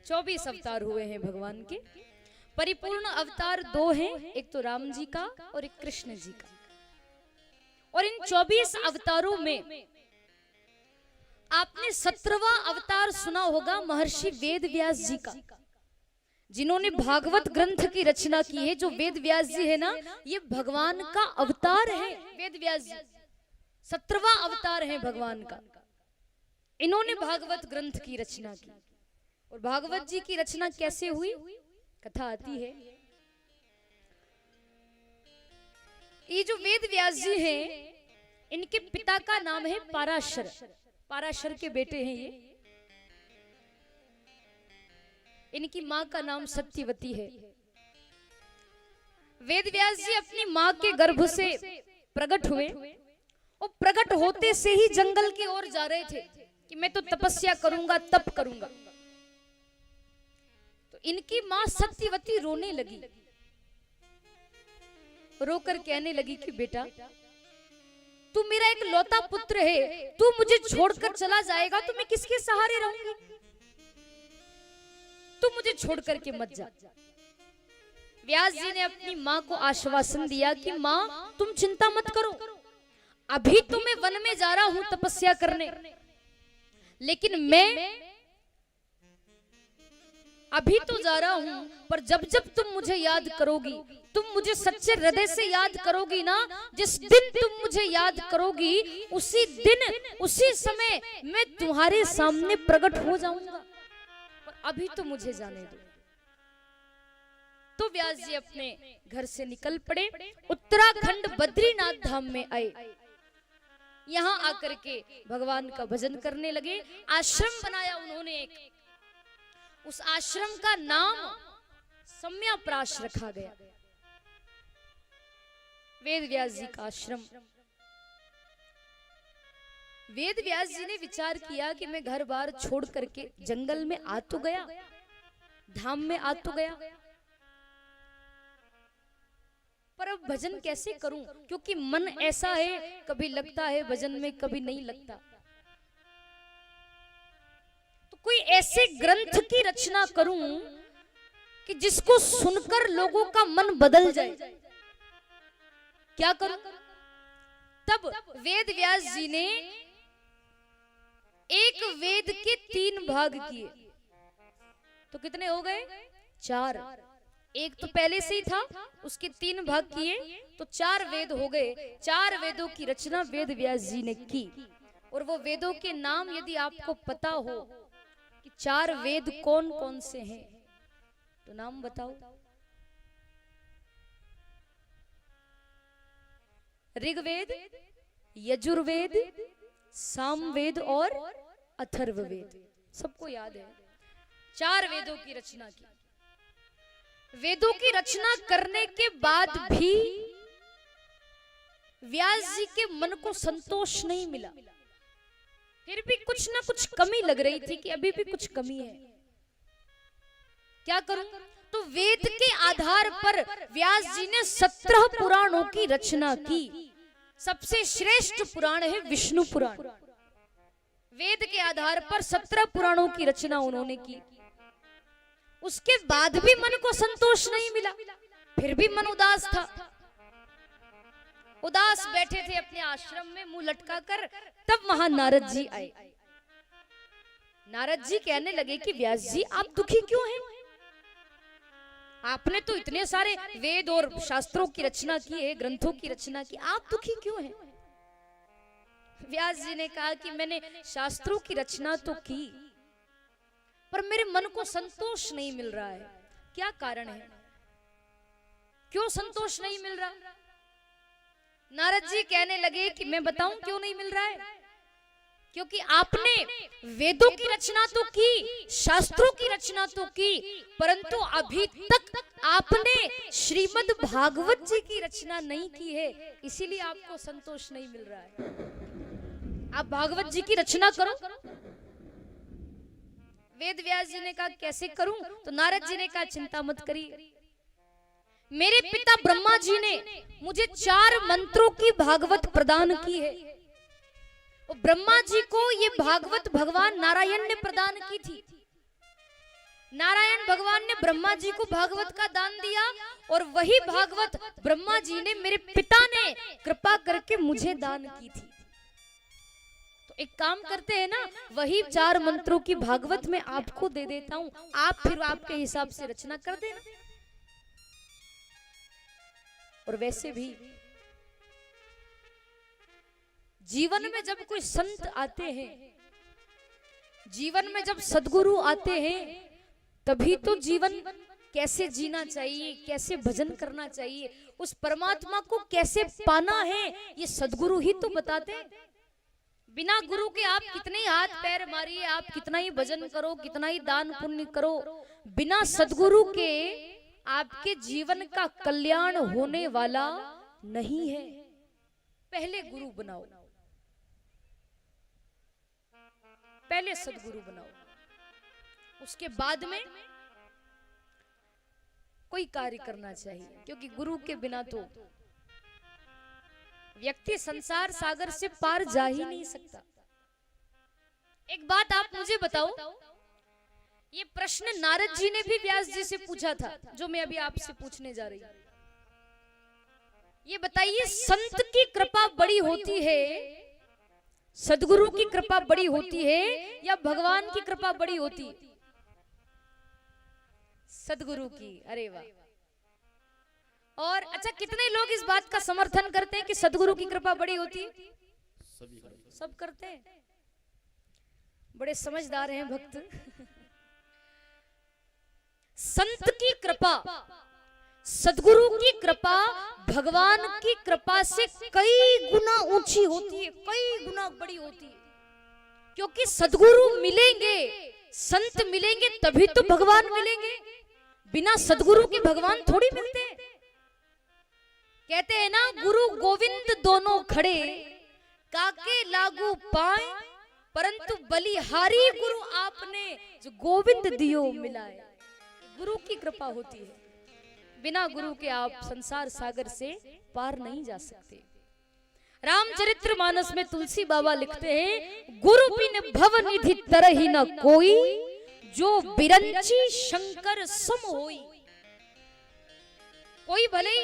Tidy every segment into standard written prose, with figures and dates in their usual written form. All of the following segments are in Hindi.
24 अवतार हुए हैं भगवान के। परिपूर्ण अवतार 2 हैं, एक तो राम जी का और एक कृष्ण जी का। और इन 24 अवतारों में आपने 17वां अवतार सुना होगा महर्षि वेद व्यास जी का, जिन्होंने भागवत ग्रंथ की रचना की है। जो वेद व्यास जी है ना, ये भगवान का अवतार है। वेद व्यास जी 17वां अवतार है भगवान का। इन्होंने भागवत ग्रंथ की रचना की। और भागवत जी की रचना कैसे हुई, कथा आती है। ये जो वेद व्यास जी हैं, इनके पिता का नाम है पाराशर। पाराशर के बेटे हैं ये। इनकी माँ का नाम सत्यवती है। वेद व्यास जी अपनी माँ के गर्भ से प्रकट हुए और प्रकट होते से ही जंगल की ओर जा रहे थे कि मैं तो तपस्या करूंगा, तप करूंगा। तो इनकी माँ सत्यवती रोने लगी, रोकर कहने लगी कि बेटा, तू मेरा एक लौता पुत्र है, तू मुझे छोड़कर चला जाएगा तो मैं किसके सहारे रहूंगी? तू मुझे छोड़ करके मत जा। व्यास जी ने अपनी माँ को आश्वासन दिया कि माँ तुम चिंता मत करो, अभी तो मैं वन में जा रहा हूं तपस्या करने, लेकिन मैं अभी तो जा रहा हूं, पर जब जब तुम मुझे याद करोगी, तुम मुझे सच्चे हृदय से याद करोगी ना, जिस दिन तुम मुझे याद करोगी उसी दिन उसी समय मैं तुम्हारे सामने प्रकट हो जाऊंगा, पर अभी तो मुझे जाने दो। तो व्यास जी अपने घर से निकल पड़े, उत्तराखंड बद्रीनाथ धाम में आए। यहां आकर के भगवान का भजन करने लगे। आश्रम बनाया उन्होंने एक, उस आश्रम का नाम सम्याप्राश रखा गया। वेद व्यास जी का आश्रम। वेद व्यास जी ने विचार किया कि मैं घर बार छोड़ करके जंगल में आ तो गया, धाम में आ तो गया, पर अब भजन कैसे करूं, क्योंकि मन ऐसा है, कभी लगता है भजन में, कभी नहीं लगता। तो कोई ऐसे ग्रंथ की रचना करूं कि जिसको सुनकर लोगों का मन बदल जाए। क्या करूं? तब वेद व्यास जी ने एक वेद के 3 भाग किए। तो कितने हो गए? 4। एक तो पहले से ही था, उसके 3 भाग किए तो 4 वेद हो गए। 4 वेदों की रचना वेद व्यास जी ने की। और वो वेदों के नाम यदि आपको पता हो कि 4 वेद कौन कौन से हैं, तो नाम बताओ। ऋग्वेद, यजुर्वेद, सामवेद और अथर्ववेद। सबको याद है। 4 वेदों की रचना की। वेदों की रचना करने के बाद भी व्यास जी के मन को संतोष नहीं मिला। फिर भी कुछ ना कुछ कमी लग रही थी कि अभी भी कुछ कमी है। क्या करूं? तो वेद के आधार पर व्यास जी ने 17 पुराणों की रचना की। सबसे श्रेष्ठ पुराण है विष्णु पुराण। वेद के आधार पर 17 पुराणों की रचना उन्होंने की। उसके बाद भी मन को संतोष नहीं मिला, फिर भी मन उदास था। उदास बैठे थे अपने आश्रम में मुंह लटका कर। तब वहां नारद जी आए। नारद जी कहने लगे कि व्यास जी आप दुखी क्यों हैं? आपने तो इतने सारे वेद और शास्त्रों की रचना की है, ग्रंथों की रचना की, आप दुखी क्यों हैं? व्यास जी ने कहा कि मैंने शास्त्रों की रचना तो की, पर मेरे मन को संतोष नहीं मिल रहा है। क्या कारण है? क्यों संतोष नहीं मिल रहा? नारद जी कहने लगे कि मैं बताऊं क्यों नहीं मिल रहा है। क्योंकि आपने वेदों की रचना तो की, शास्त्रों की रचना तो की, परंतु अभी तक आपने श्रीमद् भागवत जी की रचना नहीं की है, इसीलिए आपको संतोष नहीं मिल रहा है। आप भागवत जी की रचना करो। वेद व्यास जी ने कहा कैसे करूं? तो नारद जी ने कहा चिंता मत करिए, मेरे पिता ब्रह्मा जी ने मुझे 4 मंत्रों की भागवत प्रदान की है। और ब्रह्मा जी को ये भागवत भगवान नारायण ने प्रदान की थी। नारायण भगवान ने ब्रह्मा जी को भागवत का दान दिया और वही भागवत ब्रह्मा जी ने मेरे पिता ने कृपा करके मुझे दान की थी। तो एक काम करते हैं ना, वही 4 मंत्रों की भागवत में आपको दे देता हूं, आप फिर आपके हिसाब से रचना कर देना। और वैसे भी जीवन में जब कोई संत आते हैं, जीवन में जब सद्गुरु आते हैं, तभी तो जीवन कैसे जीना चाहिए, कैसे भजन करना चाहिए, उस परमात्मा को कैसे पाना है, ये सद्गुरु ही तो बताते हैं। बिना गुरु के आप कितने ही हाथ पैर मारिए, आप कितना ही भजन करो, कितना ही दान पुण्य करो, बिना सद्गुरु के आपके जीवन का कल्याण होने वाला नहीं है। पहले गुरु बनाओ, पहले सद्गुरु बनाओ, उसके बाद में कोई कार्य करना चाहिए, क्योंकि गुरु के बिना तो व्यक्ति संसार सागर से पार जा ही नहीं सकता। एक बात आप मुझे बताओ, ये प्रश्न नारद जी ने भी व्यास जी से पूछा था, जो मैं अभी आपसे पूछने जा रही हूं। ये बताइए, संत की कृपा बड़ी होती है, सद्गुरु की कृपा बड़ी होती है, या भगवान की कृपा बड़ी होती है? सद्गुरु की। अरे वाह। और अच्छा, कितने लोग इस बात का समर्थन करते हैं कि सद्गुरु की कृपा बड़ी होती है? सब करते हैं। बड़े समझदार हैं भक्त। संत की कृपा, सद्गुरु की कृपा भगवान की कृपा से कई गुना ऊंची होती है, कई गुना बड़ी होती है। क्योंकि सद्गुरु मिलेंगे, संत मिलेंगे, तभी तो भगवान मिलेंगे। बिना सद्गुरु के भगवान थोड़ी मिलते हैं। कहते हैं ना, गुरु गोविंद दोनों खड़े, काके लागू पाए, परंतु बलिहारी गुरु आपने जो गोविंद दियो मिलाए। गुरु की कृपा होती है, बिना गुरु के आप संसार सागर से पार नहीं जा सकते। रामचरितमानस में तुलसी बाबा लिखते हैं, गुरु बिन भव निधि तरहि न कोई, जो बिरंची शंकर सम होई। कोई भले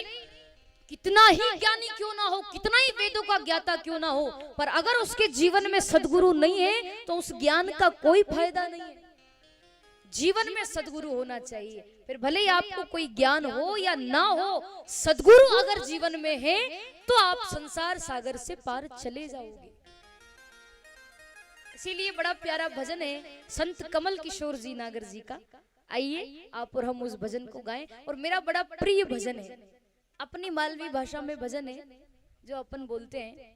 कितना ही ज्ञानी क्यों ना हो, कितना ही वेदों का ज्ञाता क्यों ना हो, पर अगर उसके जीवन में सद्गुरु नहीं है तो उस ज्ञान का कोई फायदा नहीं है। जीवन में सद्गुरु होना चाहिए। फिर भले ही आपको कोई ज्ञान हो या ना हो, सद्गुरु अगर जीवन में है तो आप संसार सागर से पार चले जाओगे। इसीलिए बड़ा प्यारा भजन है संत कमल किशोर जी नागर जी का। आइए आप और हम उस भजन को गाएं। और मेरा बड़ा प्रिय भजन है, अपनी मालवी भाषा में भजन है जो अपन बोलते हैं।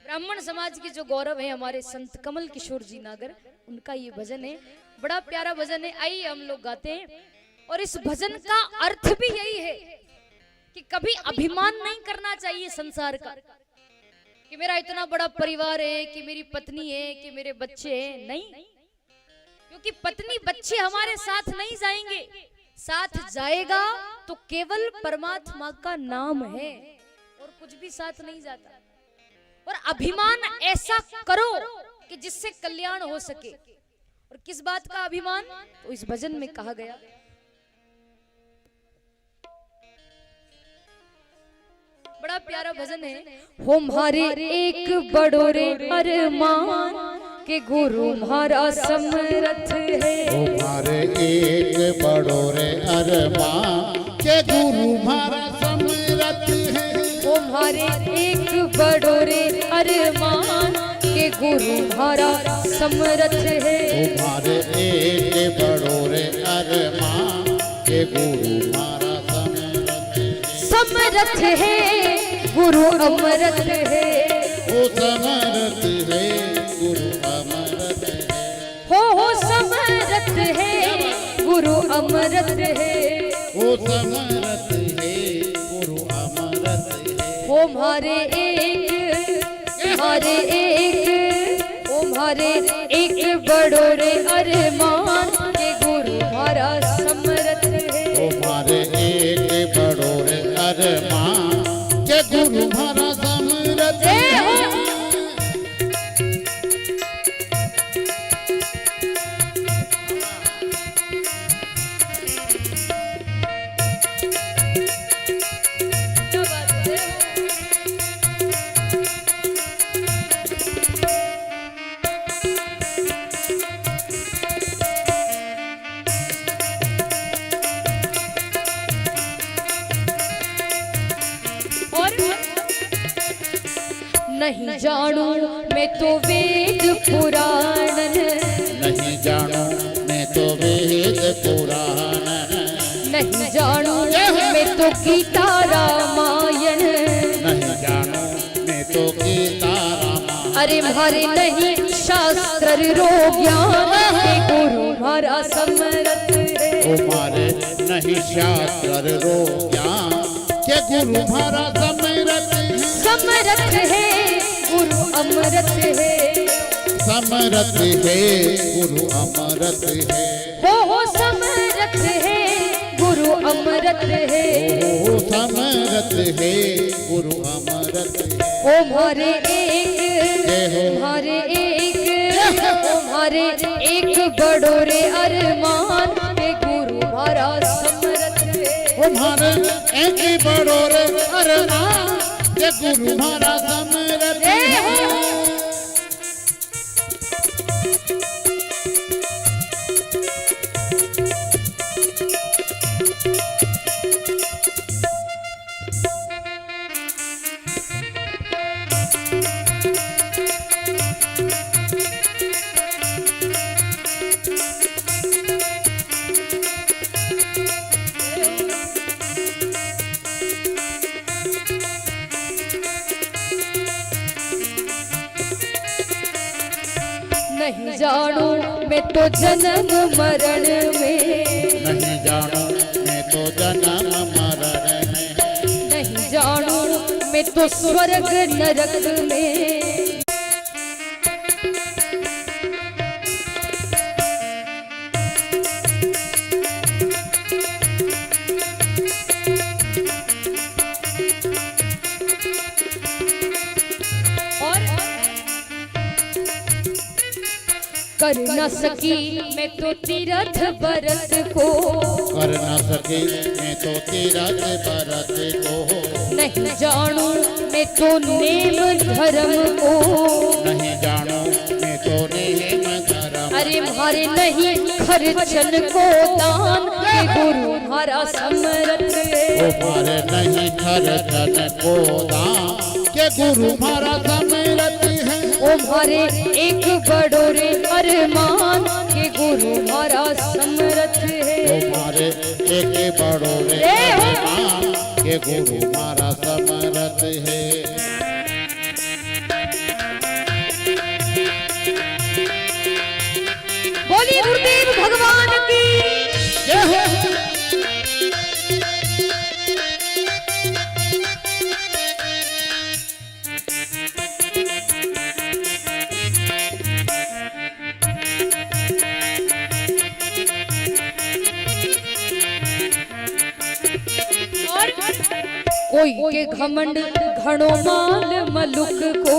ब्राह्मण समाज की जो गौरव है हमारे संत कमल किशोर जी नागर, उनका ये भजन है। बड़ा प्यारा भजन है, आइए हम लोग गाते हैं। और इस भजन का अर्थ भी यही है कि कभी अभिमान नहीं करना चाहिए संसार का, कि मेरा इतना बड़ा परिवार है, कि मेरी पत्नी है, कि मेरे बच्चे हैं। नहीं, क्योंकि पत्नी बच्चे हमारे साथ नहीं जाएंगे, साथ जाएगा तो केवल परमात्मा का नाम है और कुछ भी साथ नहीं जाता। और अभिमान ऐसा करो कि जिससे कल्याण हो सके। और किस बात का अभिमान, तो इस भजन में कहा गया। बड़ा प्यारा भजन है। हो मारे एक बड़ोरे अरमान के गुरु महारा समरथ है। हो मारे एक बड़ोरे अरमान के गुरु महारा समरथ है। हो मारे एक बड़ोरे अरमान के गुरु महारा समरथ है। हो मारे एक बड़ोरे अरमान के गुरु महारा समरथ है, गुरु अमरत है। हो समरथ है, गुरु अमरत है। हो समरथ है, गुरु अमरत है। हो समरथ है, गुरु अमरत है। हो मारे एक, मारे एक, ओ मारे एक बड़ोरे अरमान के गुरु हमारा समरथ है। हो मारे एक बड़ोरे अरमान के गुरु महारा समरथ है। नहीं जानू मैं तो वेद पुराण, नहीं जानू मैं तो वेद पुराण, नहीं जानू मैं तो गीता रामायण, नहीं जानू मैं तो गीता रामायण। अरे मारे नहीं शास्त्र रो ज्ञान के गुरु मारा समरथ है। तुम्हारे नहीं शास्त्र रो ज्ञान के गुरु मारा समरथ है। समरथ है गुरु अमरत है, समरथ है गुरु अमरत है। हो समरथ है गुरु अमरत है। ओ समरथ है गुरु अमरत है। ओ मारे एक मारे एक ओ मारे एक बड़ो रे अरमान के गुरु मारा समरथ है। तुम्हारे एक बड़ो रे अरमान के गुरु मारा समरथ है। नहीं जानू मैं तो जन्म मरण में, नहीं जानू मैं तो जन्म मरण में, नहीं जानू मैं तो स्वर्ग नरक में। कर न सकी मैं तो तीरथ बरत को, कर न सकी मैं तो तीरथ बरत को, नहीं जानू मैं तो नेम धर्म को, नहीं जानू मैं तो नेम धर्म। अरे मारे नहीं खर्चन को दान के गुरु मारा समरथ है। मारे नहीं खर्चन को दान के गुरु मारा समरथ है। ओ मारे एक बड़ो रे अरमान के गुरु मारा समरथ है। मारे एक बड़ो रे अरमान के गुरु मारा समरथ है। बोली गुरुदेव भगवान की जय हो। कोई के घमंड घणो माल मलुक को,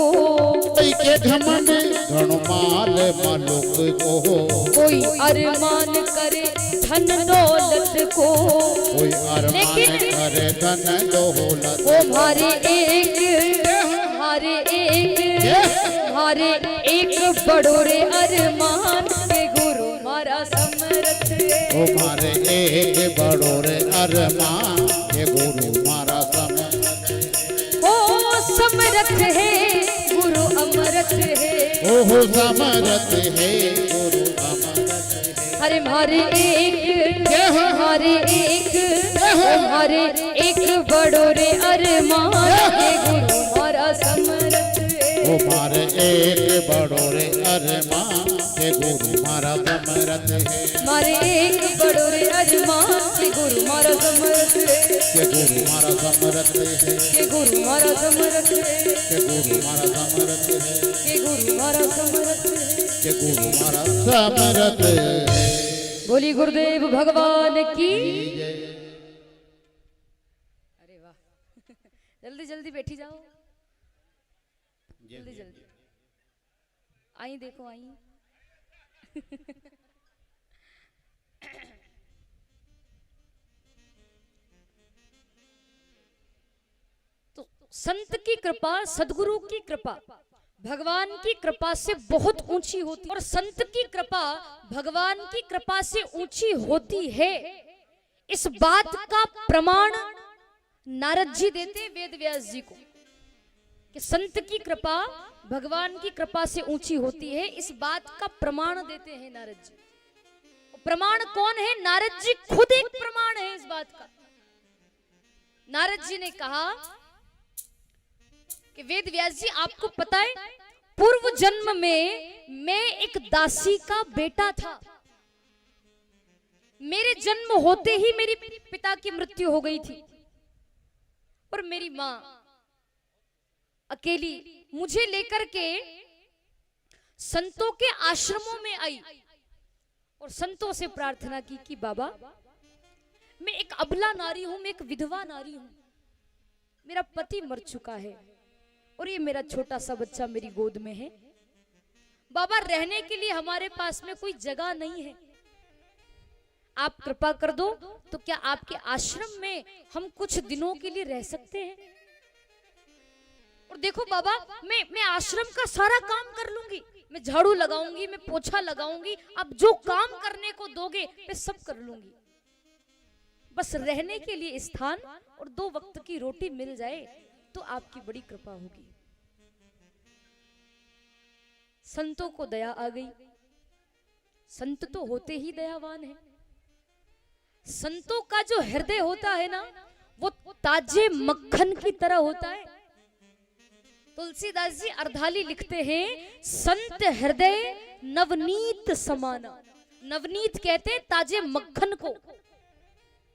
कोई के घमंड घणो माल मलुक को, कोई अरमान करे धन दौलत को, कोई अरमान करे धन दौलत। ओ मारे एक बड़ो रे अरमान के गुरु मारा समरथ है। ओ मारे एक बड़ो रे अरमान के गुरु मारा समरथ है। ओ समरथ है गुरु अमरत है। ओ समरथ है गुरु अमरत है। अरे मारे एक बड़ो रे अरमान के गुरु मारा समरथ है। ओ मारे एक बड़ो रे अरमान के गुरु मारा समरथ है। मारे एक बड़ो रे अरमान के गुरु मारा समरथ है। के गुरु मारा समरथ है। के गुरु मारा समरथ है। के गुरु मारा समरथ है। के गुरु मारा समरथ है। के गुरु मारा समरथ है। बोली गुरुदेव भगवान की। अरे वाह, जल्दी जल्दी बैठी जाओ, जल्दी जल्दी आई, देखो आई। तो संत की कृपा, सदगुरु की कृपा, भगवान की कृपा से बहुत ऊंची होती है। और संत की कृपा भगवान की कृपा से ऊंची होती है, इस बात का प्रमाण नारद जी देते वेद व्यास जी को। कि संत की कृपा भगवान की कृपा से ऊंची होती है, इस बात का प्रमाण देते हैं नारद जी। प्रमाण कौन है? नारद जी खुद एक प्रमाण है इस बात का। नारद जी ने कहा कि वेद व्यास जी, आपको पता है पूर्व जन्म में मैं एक दासी का बेटा था। मेरे जन्म होते ही मेरे पिता की मृत्यु हो गई थी और मेरी मां अकेली मुझे लेकर के संतों के आश्रमों में आई और संतों से प्रार्थना की कि बाबा, मैं एक अबला नारी हूं, मैं एक विधवा नारी हूं, मेरा पति मर चुका है और ये मेरा छोटा सा बच्चा मेरी गोद में है। बाबा, रहने के लिए हमारे पास में कोई जगह नहीं है, आप कृपा कर दो तो क्या आपके आश्रम में हम कुछ दिनों के लिए रह सकते हैं? और देखो बाबा, मैं आश्रम का सारा काम कर लूंगी, मैं झाड़ू लगाऊंगी, मैं पोछा लगाऊंगी, आप जो काम करने को दोगे मैं सब कर लूंगी, बस रहने के लिए स्थान और 2 वक्त की रोटी मिल जाए तो आपकी बड़ी कृपा होगी। संतों को दया आ गई। संत तो होते ही दयावान है। संतों का जो हृदय होता है ना, वो ताजे मक्खन की तरह होता है। तुलसीदास जी अर्धाली लिखते हैं, संत हृदय नवनीत समाना। नवनीत कहते हैं ताजे मक्खन को।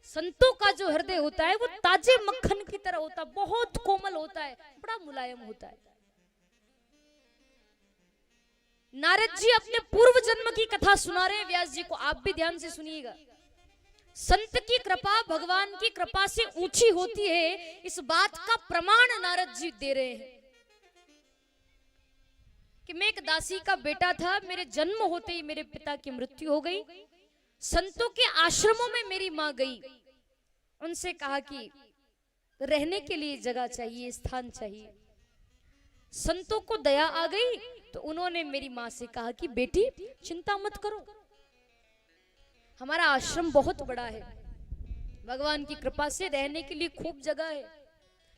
संतों का जो हृदय होता है वो ताजे मक्खन की तरह होता है, बहुत कोमल होता है, बड़ा मुलायम होता है। नारद जी अपने पूर्व जन्म की कथा सुना रहे हैं व्यास जी को, आप भी ध्यान से सुनिएगा। संत की कृपा भगवान की कृपा से ऊंची होती है, इस बात का प्रमाण नारद जी दे रहे हैं कि मैं एक दासी का बेटा था, मेरे जन्म होते ही मेरे पिता की मृत्यु हो गई। संतों के आश्रमों में मेरी मां गई, उनसे कहा कि रहने के लिए जगह चाहिए, स्थान चाहिए। संतों को दया आ गई तो उन्होंने मेरी मां से कहा कि बेटी चिंता मत करो, हमारा आश्रम बहुत बड़ा है, भगवान की कृपा से रहने के लिए खूब जगह है,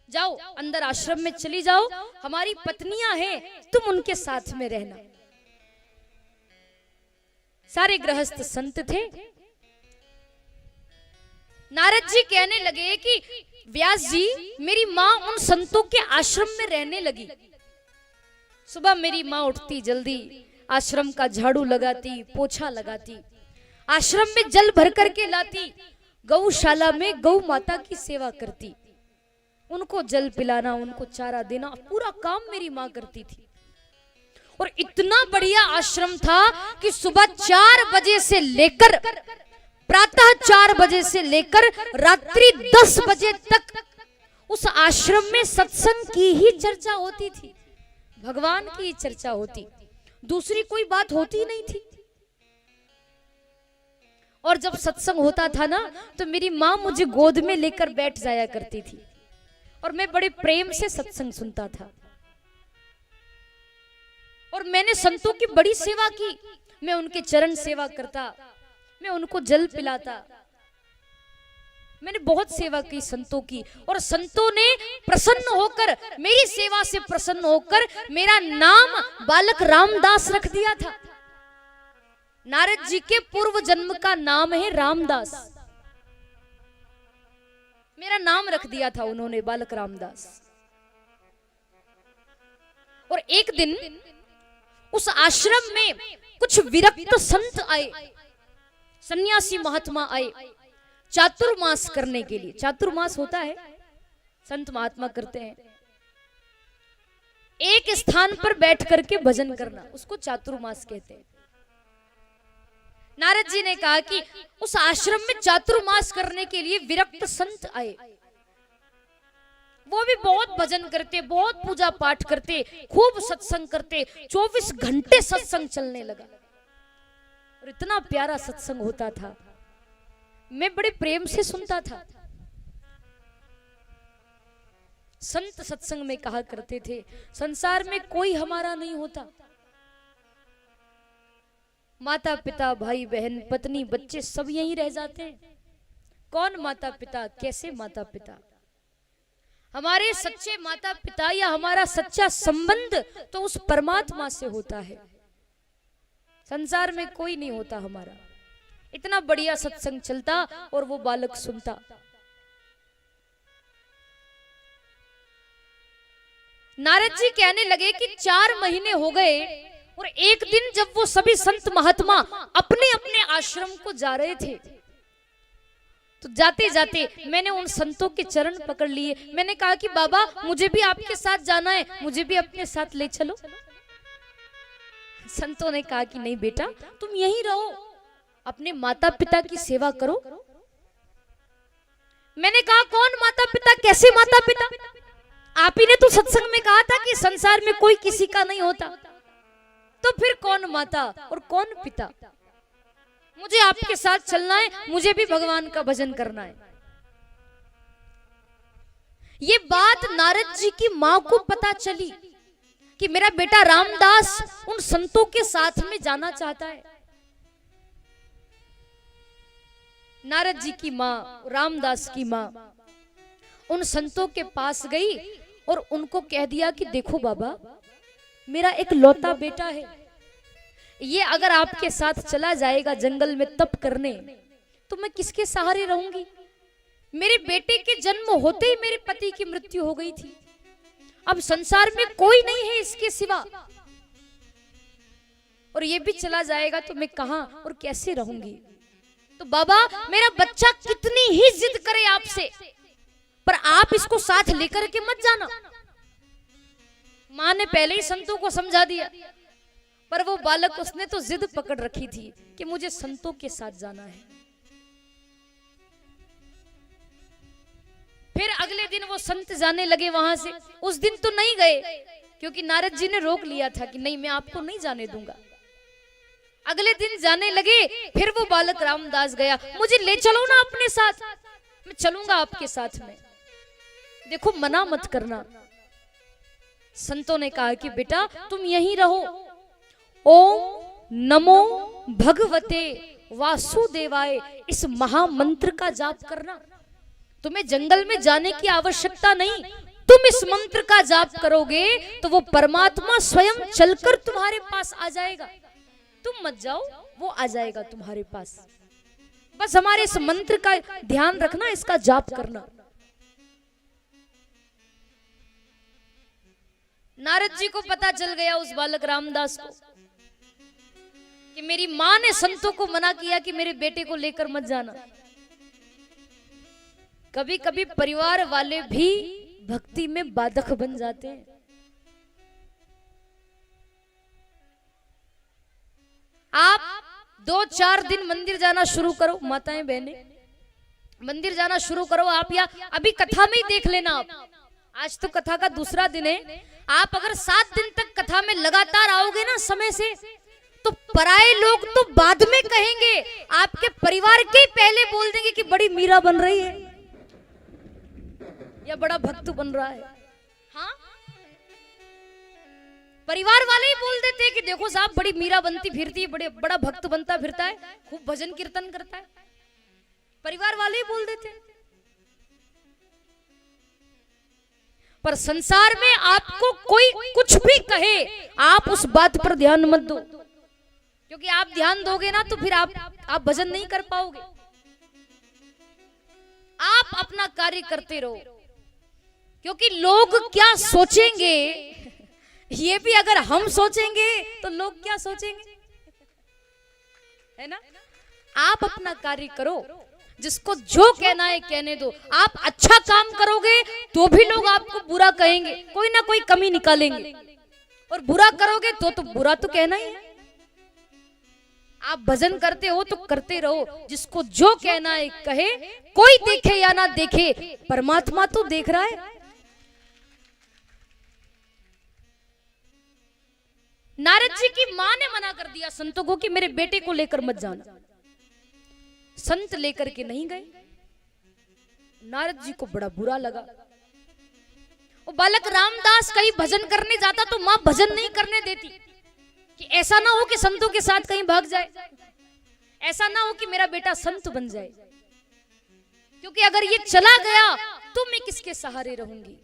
जाओ अंदर आश्रम में चली जाओ, हमारी पत्नियां हैं, तुम उनके साथ में रहना। सारे गृहस्थ संत थे। नारद जी कहने लगे कि व्यास जी, मेरी मां उन संतों के आश्रम में रहने लगी। सुबह मेरी मां उठती जल्दी, आश्रम का झाड़ू लगाती, पोछा लगाती, आश्रम में जल भर करके लाती, गौशाला में गौ माता की सेवा करती, उनको जल पिलाना, उनको चारा देना, पूरा काम मेरी मां करती थी। और इतना बढ़िया आश्रम था कि सुबह 4 बजे से लेकर, प्रातः 4 बजे से लेकर रात्रि 10 बजे तक उस आश्रम में सत्संग की ही चर्चा होती थी, भगवान की ही चर्चा होती, दूसरी कोई बात होती नहीं थी। और जब सत्संग होता था ना, तो मेरी मां मुझे गोद में लेकर बैठ जाया करती थी और मैं बड़े प्रेम से सत्संग सुनता था। और मैंने संतों की बड़ी सेवा की, मैं उनके चरण सेवा करता, मैं उनको जल पिलाता, मैंने बहुत सेवा की संतों की। और संतों ने प्रसन्न होकर, मेरी सेवा से प्रसन्न होकर मेरा नाम बालक रामदास रख दिया था। नारद जी के पूर्व जन्म का नाम है रामदास, मेरा नाम रख दिया था उन्होंने, बालक रामदास। और एक दिन उस आश्रम में कुछ विरक्त संत आए, सन्यासी महात्मा आए चातुर्मास करने के लिए। चातुर्मास होता है, संत महात्मा करते हैं, एक स्थान पर बैठ करके भजन करना, उसको चातुर्मास कहते हैं। नारद जी ने कहा कि उस आश्रम में चातुर्मास करने के लिए विरक्त संत आए, वो भी बहुत भजन करते, बहुत पूजा पाठ करते, खूब सत्संग करते, 24 घंटे सत्संग चलने लगा और इतना प्यारा सत्संग होता था, मैं बड़े प्रेम से सुनता था। संत सत्संग में कहा करते थे, संसार में कोई हमारा नहीं होता, माता पिता भाई बहन पत्नी बच्चे सब यहीं रह जाते हैं। कौन माता पिता, कैसे माता पिता, हमारे सच्चे माता पिता या हमारा सच्चा संबंध तो उस परमात्मा से होता है, संसार में कोई नहीं होता हमारा। इतना बढ़िया सत्संग चलता और वो बालक सुनता। नारद जी कहने लगे कि 4 महीने हो गए और एक दिन जब वो सभी संत महात्मा अपने अपने आश्रम को जा रहे थे, तो जाते जाते मैंने उन संतों के चरण पकड़ लिए। मैंने कहा कि बाबा मुझे भी आपके साथ जाना है, मुझे भी अपने साथ ले चलो। संतों ने कहा कि नहीं बेटा, तुम यहीं रहो, अपने माता पिता की सेवा करो। मैंने कहा कौन माता पिता, कैसे माता पिता? आप ही ने तो सत्संग में कहा था कि संसार में कोई किसी का नहीं होता, तो फिर कौन माता और कौन पिता? मुझे आपके साथ चलना है, मुझे भी भगवान का भजन करना है। ये बात नारद जी की मां को पता चली कि मेरा बेटा रामदास उन संतों के साथ में जाना चाहता है। नारद जी की मां, रामदास की मां उन संतों के पास गई और उनको कह दिया कि देखो बाबा, मेरा एक लौता बेटा है, ये अगर आपके साथ चला जाएगा जंगल में तप करने तो मैं किसके सहारे रहूंगी? मेरे बेटे के जन्म होते ही मेरे पति की मृत्यु हो गई थी, अब संसार में कोई नहीं है इसके सिवा, और ये भी चला जाएगा तो मैं कहां और कैसे रहूंगी? तो बाबा मेरा बच्चा कितनी ही जिद करे आपसे, पर आप इसको साथ लेकर के मत जाना। मां ने पहले ही संतों को समझा दिया, पर वो बालक, उसने तो जिद पकड़ रखी थी कि मुझे संतों के साथ जाना है। फिर अगले दिन वो संत जाने लगे वहां से। उस दिन तो नहीं गए क्योंकि नारद जी ने रोक लिया था कि नहीं, मैं आपको नहीं जाने दूंगा। अगले दिन जाने लगे, फिर वो बालक रामदास गया, मुझे ले चलो ना अपने साथ, मैं चलूंगा आपके साथ में, देखो मना मत करना। संतों ने कहा कि बेटा तुम यहीं रहो, ओम नमो भगवते वासुदेवाय इस महामंत्र का जाप करना। तुम्हें जंगल में जाने की आवश्यकता नहीं, तुम इस मंत्र का जाप करोगे तो वो परमात्मा स्वयं चलकर तुम्हारे पास आ जाएगा। तुम मत जाओ, वो आ जाएगा तुम्हारे पास। बस हमारे इस मंत्र का ध्यान रखना, इसका जाप करना। नारद जी को पता चल गया उस बालक रामदास को कि मेरी मां ने संतों को मना किया कि मेरे बेटे को लेकर मत जाना। कभी कभी परिवार वाले भी भक्ति में बाधक बन जाते हैं। आप 2-4 दिन मंदिर जाना शुरू करो, माताएं बहनें मंदिर जाना शुरू करो आप, या अभी कथा में ही देख लेना आप। आज तो कथा का दूसरा दिन है। आप अगर 7 दिन तक कथा में लगातार आओगे ना समय से, तो पराये लोग तो बाद में कहेंगे, आपके परिवार के पहले बोल देंगे कि बड़ी मीरा बन रही है या बड़ा भक्त बन रहा है। हाँ, परिवार वाले ही बोल देते हैं कि देखो साहब बड़ी मीरा बनती फिरती है, बड़ा भक्त बनता फिरता है, खूब भजन कीर्तन करता है। परिवार वाले ही बोल देते हैं। पर संसार में आपको कोई कुछ भी कहे, आप उस बात पर ध्यान मत दो, क्योंकि आप ध्यान दोगे ना तो फिर आप भजन नहीं कर पाओगे। आप अपना कार्य करते रहो, क्योंकि लोग क्या सोचेंगे ये भी अगर हम सोचेंगे तो लोग क्या सोचेंगे, है ना। आप अपना कार्य करो, जिसको जो कहना है कहने दो। आप अच्छा काम करोगे तो भी लोग आपको बुरा कहेंगे, कोई ना कोई कमी निकालेंगे, और बुरा करोगे तो बुरा तो कहना ही है। आप भजन करते हो तो करते रहो, जिसको जो कहना है कहे, कोई देखे या ना देखे, परमात्मा तो देख रहा है। नारद जी की मां ने मना कर दिया संतों को कि मेरे बेटे को लेकर मत जाना। संत लेकर के नहीं गए। नारद जी को बड़ा बुरा लगा। वो बालक रामदास कहीं भजन करने जाता तो मां भजन नहीं करने देती, कि ऐसा ना हो कि संतों के साथ कहीं भाग जाए, ऐसा ना हो कि मेरा बेटा संत बन जाए, क्योंकि अगर ये चला गया तो मैं किसके सहारे रहूंगी।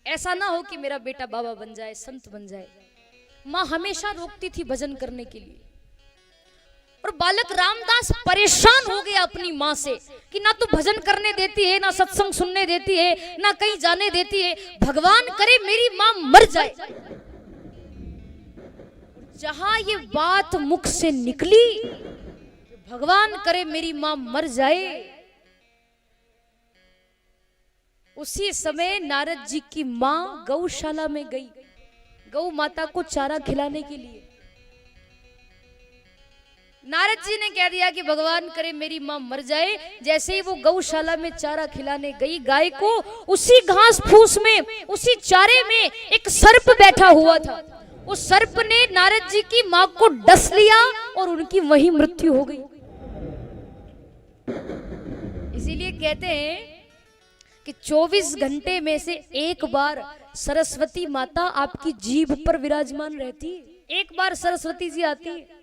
ऐसा ना हो कि मेरा बेटा बाबा बन जाए, संत बन जाए। माँ हमेशा रोकती थी भजन करने के लिए। और बालक रामदास परेशान हो गया अपनी माँ से कि ना तो भजन करने देती है, ना सत्संग सुनने देती है, ना कहीं जाने देती है। भगवान करे मेरी माँ मर जाए। जहां ये बात मुख से निकली, भगवान करे मेरी माँ मर जाए, उसी समय नारद जी की माँ गौशाला में गई गौ माता को चारा खिलाने के लिए। नारद जी ने कह दिया कि भगवान करे मेरी माँ मर जाए। जैसे ही वो गौशाला में चारा खिलाने गई गाय को, उसी घास फूस में, उसी चारे में एक सर्प बैठा हुआ था। उस सर्प ने नारद जी की माँ को डस लिया और उनकी वहीं मृत्यु हो गई। इसीलिए कहते हैं कि 24 घंटे में से एक बार सरस्वती माता आपकी जीभ पर विराजमान रहती है। एक बार सरस्वती जी आती है।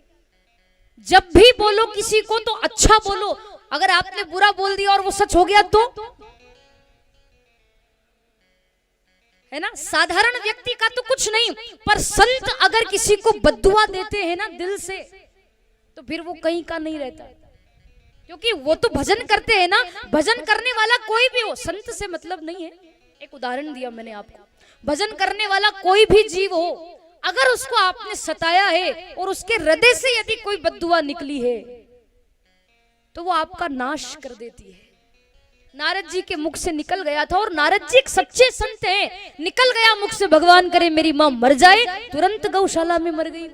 जब भी बोलो किसी को तो अच्छा बोलो। अगर आपने बुरा बोल दिया और वो सच हो गया तो, है ना, साधारण व्यक्ति का तो कुछ नहीं, पर संत अगर किसी को बद्दुआ देते हैं ना दिल से, तो फिर वो कहीं का नहीं रहता। क्योंकि वो तो भजन करते हैं ना। भजन करने वाला कोई भी हो, संत से मतलब नहीं है। एक उदाहरण दिया मैंने आपको। भजन करने वाला कोई भी जीव हो, अगर उसको आपने सताया है और उसके हृदय से यदि कोई बद्दुआ निकली है, तो वो आपका नाश कर देती है। नारद जी के मुख से निकल गया था, और नारद जी एक सच्चे संत हैं। निकल गया मुख से भगवान करे मेरी मां मर जाए, तुरंत गौशाला में मर गई।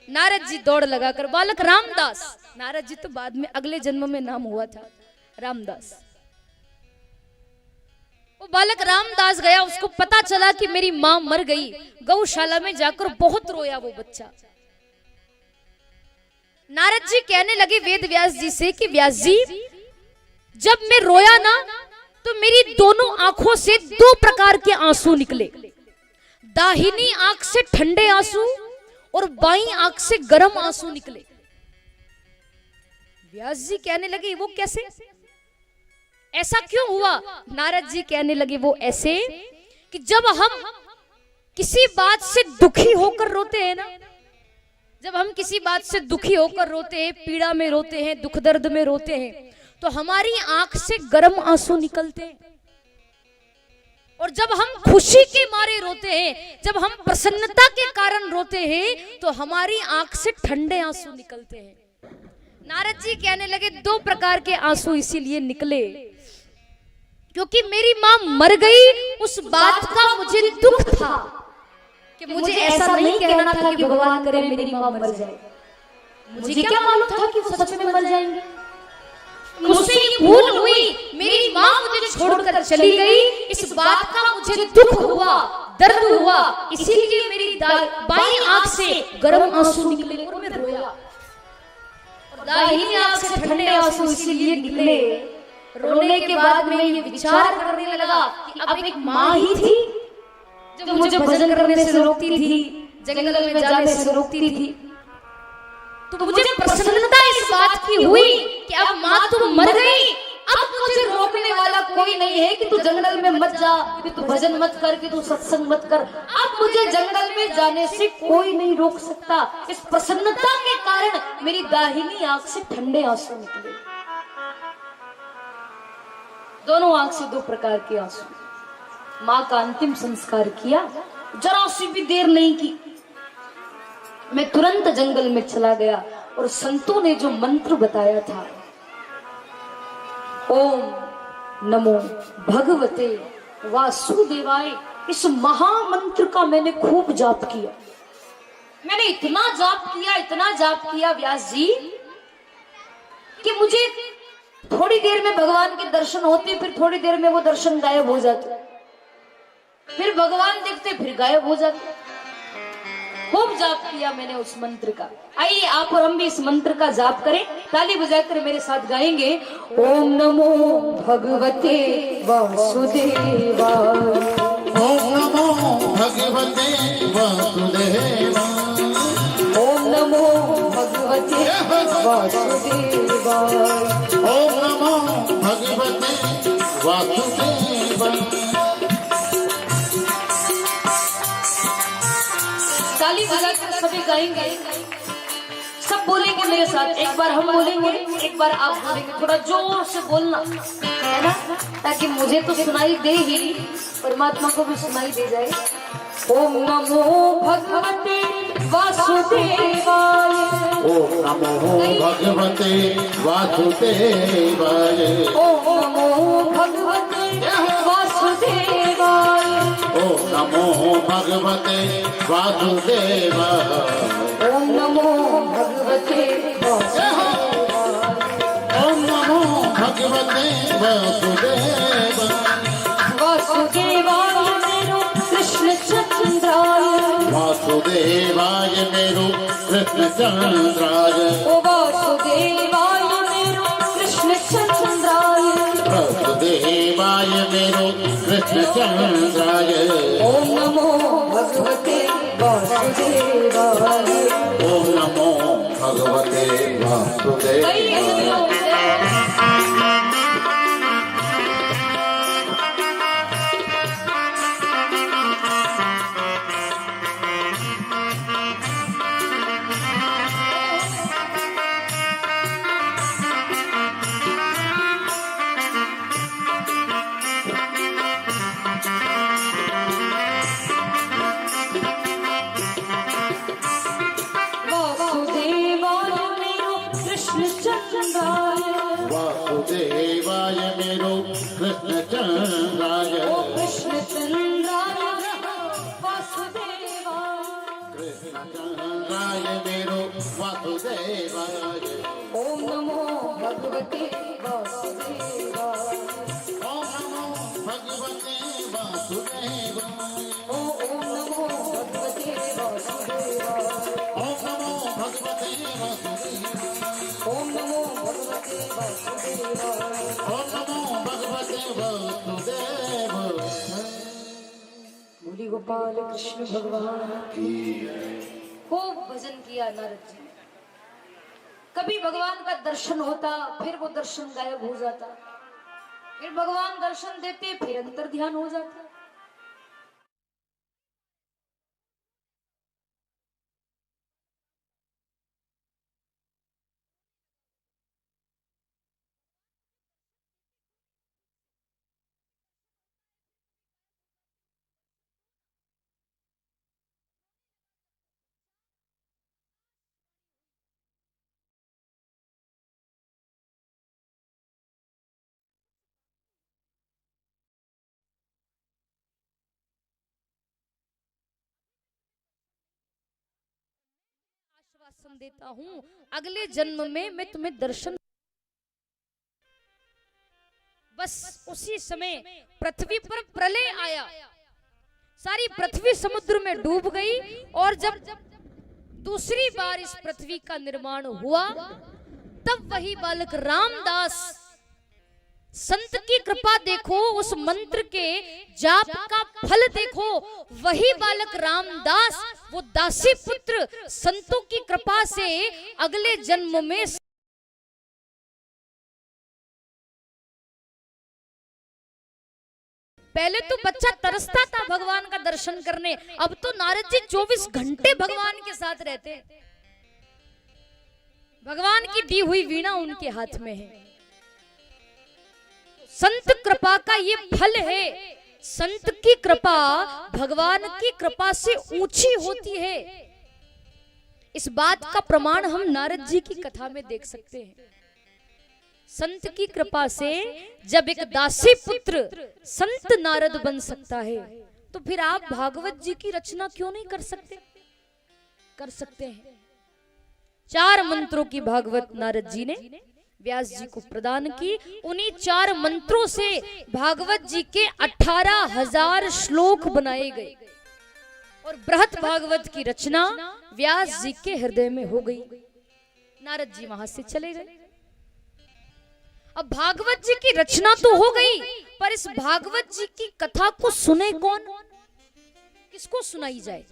नारद जी दौड़ लगाकर बालक रामदास, नारद जी तो बाद में अगले जन्म में नाम हुआ था रामदास। वो बालक रामदास गया, उसको पता चला कि मेरी मां मर गई। गौशाला में जाकर बहुत रोया वो बच्चा। नारद जी कहने लगे वेद व्यास जी से कि व्यास जी, जब मैं रोया ना तो मेरी दोनों आंखों से 2 प्रकार के आंसू निकले। दाहिनी आंख से ठंडे आंसू और बाईं आंख से गर्म आंसू निकले। व्यास जी कहने लगे वो कैसे, ऐसा क्यों हुआ? नारद जी कहने लगे वो ऐसे कि जब हम किसी बात से दुखी होकर रोते हैं ना, जब हम किसी बात से दुखी होकर रोते हैं, पीड़ा में रोते हैं, दुख दर्द में रोते हैं, तो हमारी आंख से गर्म आंसू निकलते हैं। और जब हम खुशी के मारे रोते हैं, जब हम प्रसन्नता के कारण रोते हैं, तो हमारी आंख से ठंडे आंसू निकलते हैं। नारद जी कहने लगे 2 प्रकार के आंसू इसीलिए निकले क्योंकि मेरी मां मर गई। उस बात का मुझे दुख था कि मुझे ऐसा नहीं कहना था कि भगवान करे मेरी मां मर जाए। मुझे क्या मालूम था कि वो सच में मर जाएंगे। मुझसे ये भूल हुई, मेरी मां मुझे छोड़कर चली गई। इस बात का मुझे दुख हुआ, दर्द हुआ, इसीलिए मेरी बाईं आंख से गर्म आंसू निकले और मैं रोया। और दाहिनी आंख से ठंडे आंसू इसीलिए निकले। रोने के बाद मैं ये विचार करने लगा कि अब एक माँ ही थी जो मुझे भजन करने से रोकती थी, जंगल में जाने से रोकती थी। तो मुझे प्रसन्नता इस बात की हुई कि अब माँ तुम मर गई, अब मुझे रोकने वाला कोई नहीं है कि तू जंगल में मत जा, कि तू भजन मत कर, कि तू सत्संग मत कर। अब मुझे जंगल में जाने से कोई नहीं रोक सकता। इस प्रसन्नता के कारण मेरी दाहिनी आंख से ठंडे आंसू निकले। दोनों आंख से 2 प्रकार के आंसू। माँ का अंतिम संस्कार किया, जरा सी भी देर नहीं की, मैं तुरंत जंगल में चला गया और संतों ने जो मंत्र बताया था, ओम नमो भगवते वासुदेवाय, इस महामंत्र का मैंने खूब जाप किया। मैंने इतना जाप किया व्यास जी कि मुझे थोड़ी देर में भगवान के दर्शन होते, फिर थोड़ी देर में वो दर्शन गायब हो जाते, फिर भगवान दिखते, फिर गायब हो जाते। खूब जाप किया मैंने उस मंत्र का। आइए आप और हम भी इस मंत्र का जाप करें। ताली बजाकर मेरे साथ गाएंगे, ओम नमो भगवते वासुदेवाय, ओम नमो भगवते वासुदेवाय, ओम नमो भगवते भगवते वासुदेवाय। ओम नमो भगवते वासुदेवाय। ताली बजा कर सभी गाएंगे, सब बोलेंगे मेरे साथ। एक बार हम बोलेंगे, एक बार आप बोलेंगे, थोड़ा जोर से बोलना है ना, ताकि मुझे तो सुनाई दे ही, परमात्मा को भी सुनाई दे जाए। ओम नमो भगवते वासुदेवाय। ओम नमो भगवते वासुदेवाय। ओम नमो भगवते वासुदेवाय। ओम नमो भगवते वासुदेवाय। ओम नमो भगवते वासुदेवाय। ओम नमो भगवते वासुदेवाय। वासुदेवाय मेरो कृष्ण चंद्राय। वासुदेवाय मेरो कृष्ण चंद्राय। ओ वासुदेवाय मेरो कृष्ण चंद्राय। वासुदेवाय मेरो कृष्ण चंद्राय। ओम नमो भगवते वासुदेवाय। ओम नमो भगवते वासुदेवाय। वासुदेवाय मेरो कृष्ण चंद्राय। वासुदेवाय मेरो कृष्ण चंद्राय। ओ कृष्ण चंद्राय वासुदेवाय। कृष्ण चंद्राय मेरो वासुदेवाय। ओम नमो भगवते वासुदेवाय। ओम नमो भगवते वासुदेवाय। ओम नमो भगवते वासुदेवाय। ओम नमो भगवते वासुदेवाय। ओम नमो भगवते वासुदेवाय। ओम नमो भगवते वासुदेवाय। बोली गोपाल कृष्ण भगवान की खूब भजन किया नारद जी। कभी भगवान का दर्शन होता, फिर वो दर्शन गायब हो जाता, फिर भगवान दर्शन देते, फिर अंतर ध्यान हो जाता। आश्वासन देता हूँ, अगले जन्म में मैं तुम्हें दर्शन। बस उसी समय पृथ्वी पर प्रलय आया, सारी पृथ्वी समुद्र में डूब गई। और जब दूसरी बार इस पृथ्वी का निर्माण हुआ, तब वही बालक रामदास, संत की कृपा देखो, उस मंत्र के जाप का फल देखो। वही बालक रामदास, वो दासी पुत्र, संतों की कृपा से अगले जन्म में पहले तो बच्चा तरसता था भगवान का दर्शन करने, अब तो नारद जी 24 घंटे भगवान के साथ रहते। भगवान की दी हुई वीणा उनके हाथ में है। संत कृपा का ये फल है। संत की कृपा भगवान की कृपा से ऊंची होती है। इस बात का प्रमाण हम नारद जी की कथा में देख सकते हैं। संत की कृपा से जब एक दासी पुत्र संत नारद बन सकता है, तो फिर आप भागवत जी की रचना क्यों नहीं कर सकते? कर सकते हैं। 4 मंत्रों की भागवत नारद जी ने व्यास जी को प्रदान की। उन्हीं 4 मंत्रों से भागवत जी के 18,000 श्लोक बनाए गए और बृहत भागवत की रचना व्यास जी के हृदय में हो गई। नारद जी वहां से चले गए। अब भागवत जी की रचना तो हो गई, पर इस भागवत जी की कथा को सुने कौन? किसको सुनाई जाए?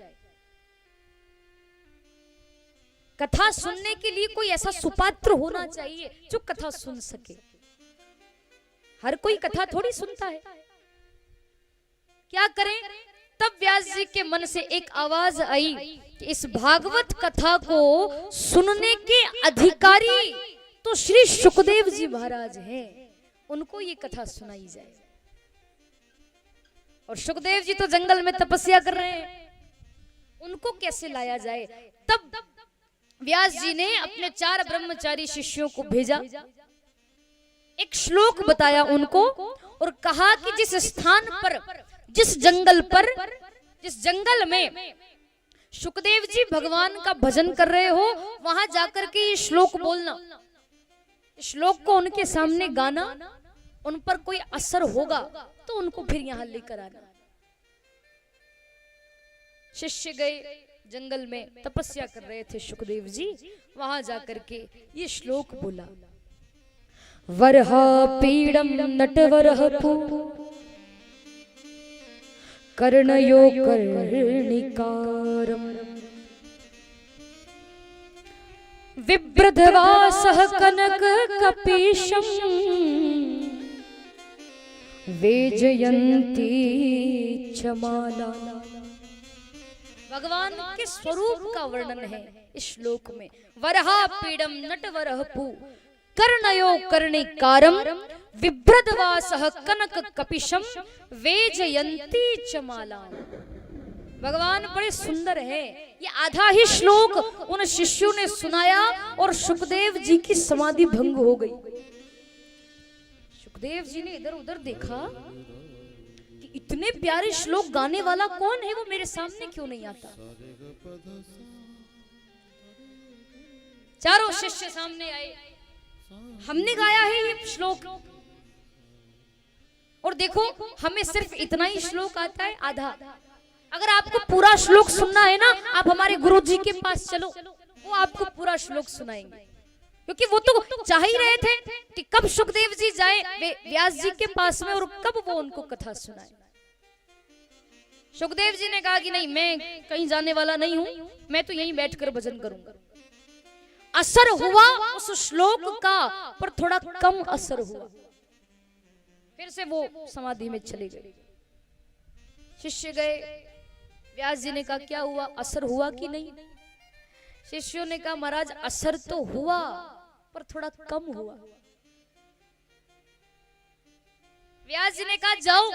कथा सुनने के लिए कोई ऐसा सुपात्र होना चाहिए जो कथा सुन सके। हर कोई कथा थोड़ी सुनता है। क्या करें? तब व्यास जी के मन से एक आवाज आई कि इस भागवत कथा को सुनने के अधिकारी तो श्री शुकदेव जी महाराज हैं, उनको ये कथा सुनाई जाए। और शुकदेव जी तो जंगल में तपस्या कर रहे हैं, उनको कैसे लाया जाए? तब व्यास जी ने अपने 4 ब्रह्मचारी शिष्यों को भेजा, एक श्लोक बताया उनको और कहा कि जिस स्थान पर, जिस जंगल में शुकदेव जी भगवान का भजन कर रहे हो, वहां जाकर के ये श्लोक बोलना, श्लोक को उनके सामने गाना, उन पर कोई असर होगा तो उनको फिर यहां लेकर आना। शिष्य गए जंगल में, तपस्या कर रहे थे शुकदेव जी, वहां जाकर के ये श्लोक बोला, वरहा पीडम नटवरहपु कर्णयो कर्णिकारम विभ्रधवासः कनक कपीशम वेजयन्ती चमाला। भगवान के स्वरूप का वर्णन है इस श्लोक में। वरहा पीडम नटवरहपु कर्णयो कर्णिकारम विभ्रधवासः कनक कपिशम वेजयन्ती चमाला। भगवान बड़े सुंदर है। ये आधा ही श्लोक उन शिष्यों ने सुनाया और शुकदेव जी की समाधि भंग हो गई। शुकदेव जी ने इधर उधर देखा कि इतने प्यारे श्लोक गाने वाला कौन है, वो मेरे सामने क्यों नहीं आता? चारों शिष्य सामने आए, हमने गाया है ये श्लोक, और देखो हमें सिर्फ इतना ही श्लोक आता है, आधा। अगर आपको पूरा श्लोक सुनना है ना, आप हमारे गुरुजी के पास चलो, वो आपको पूरा श्लोक सुनाएंगे। क्योंकि वो तो चाह ही रहे थे कि कब शुकदेव जी जाए व्यास जी के पास में और कब वो उनको कथा सुनाए। शुकदेव जी ने कहा कि नहीं, मैं कहीं जाने वाला नहीं हूं, मैं तो यहीं बैठकर भजन करूंगा। असर हुआ उस श्लोक का, पर थोड़ा कम असर हुआ। फिर से वो समाधि में चले गए। शिष्य गए, व्यास जी ने कहा क्या हुआ, असर हुआ कि नहीं? शिष्यों ने कहा महाराज असर तो हुआ पर थोड़ा कम हुआ। व्यास जी ने कहा जाओ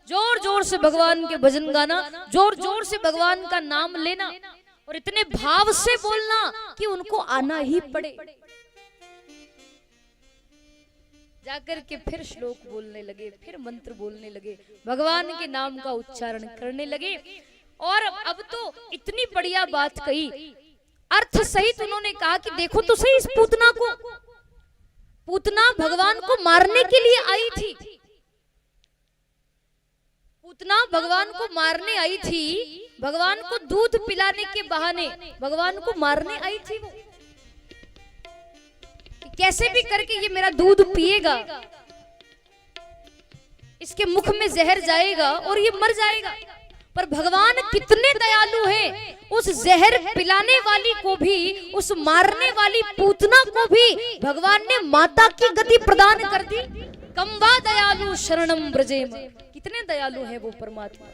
जोर जोर से भगवान के भजन गाना, जोर जोर से भगवान का नाम लेना और इतने भाव से बोलना कि उनको आना ही पड़े। जाकर के फिर श्लोक बोलने लगे, फिर मंत्र बोलने लगे, भगवान के नाम का उच्चारण करने लगे। और अब तो इतनी बढ़िया बात कही, अर्थ सहित उन्होंने कहा कि देखो तो सही, इस पूतना को, पूतना भगवान को मारने के लिए आई थी। पूतना भगवान को मारने आई थी, भगवान को दूध पिलाने के बहाने भगवान को मारने आई थी। वो कैसे भी करके ये मेरा दूध पिएगा, इसके मुख में जहर जाएगा और ये मर जाएगा। पर भगवान कितने दयालु हैं, उस जहर पिलाने वाली को भी, उस मारने वाली पूतना को भी भगवान ने माता की गति प्रदान कर दी। कम्बा दयालु शरणम ब्रजेम, कितने दयालु है वो परमात्मा।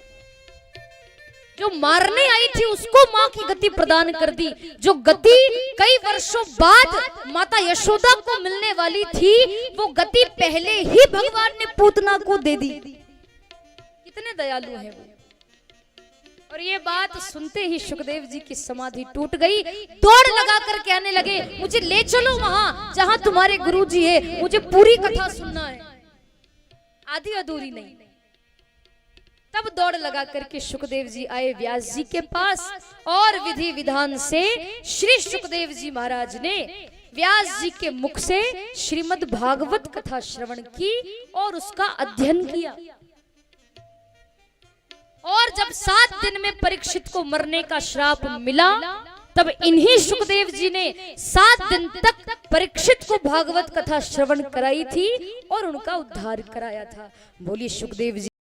जो मारने आई थी उसको मां की गति प्रदान कर दी, जो गति कई वर्षों बाद माता यशोदा को मिलने वाली थी, वो गति पहले ही भगवान ने पूतना को दे दी। कितने दयालु हैं वो। और ये बात सुनते ही शुकदेव जी की समाधि टूट गई। दौड़ लगा कर कहने लगे मुझे ले चलो वहां जहां तुम्हारे गुरुजी है, मुझे पूरी कथा सुनना है, आधी अधूरी नहीं। तब दौड़ लगा करके शुकदेव जी आए व्यास जी के पास और विधि विधान से श्री शुकदेव जी महाराज ने व्यास जी के मुख से श्रीमद् भागवत कथा श्रवण की और उसका अध्ययन किया। और जब 7 दिन में परीक्षित को मरने का श्राप मिला, तब इन्हीं शुकदेव जी ने 7 दिन तक परीक्षित को भागवत कथा श्रवण कराई थी और उनका उद्धार कराया था। बोलिए शुकदेव जी।